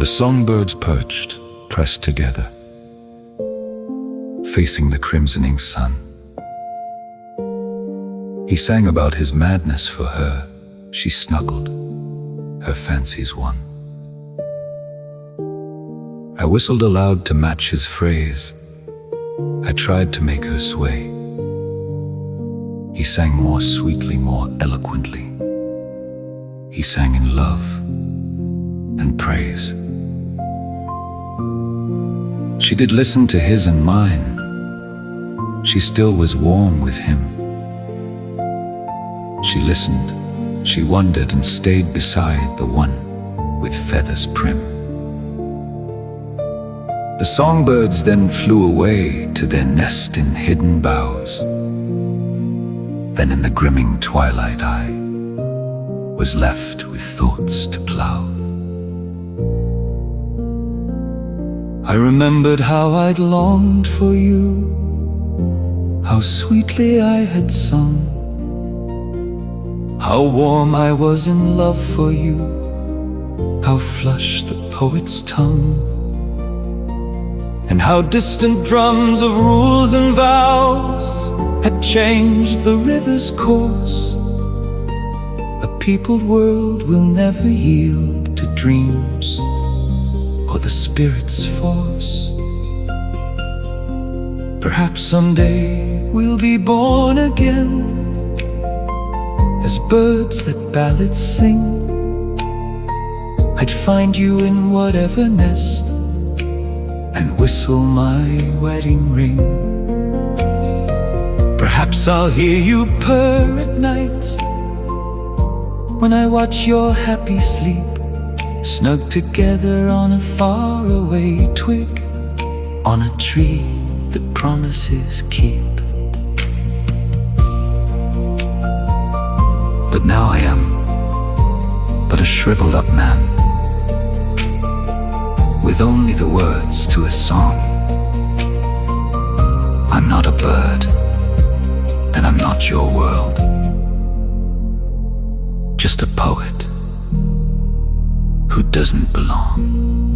The songbirds perched, pressed together, facing the crimsoning sun. He sang about his madness for her. She snuggled, her fancies won. I whistled aloud to match his phrase. I tried to make her sway. He sang more sweetly, more eloquently. He sang in love and praise. She did listen to his and mine. She still was warm with him. She listened, she wondered and stayed beside the one with feathers prim. The songbirds then flew away to their nest in hidden boughs. Then in the grimming twilight I was left with thoughts to plough. I remembered how I'd longed for you, how sweetly I had sung, how warm I was in love for you, how flushed the poet's tongue, and how distant drums of rules and vows had changed the river's course. A peopled world will never yield to dreams or the spirit's force. Perhaps someday we'll be born again as birds that ballads sing. I'd find you in whatever nest and whistle my wedding ring. Perhaps I'll hear you purr at night when I watch your happy sleep, snug together on a faraway twig, on a tree that promises keep. But now I am but a shriveled up man, with only the words to a song. I'm not a bird, and I'm not your world, just a poet who doesn't belong.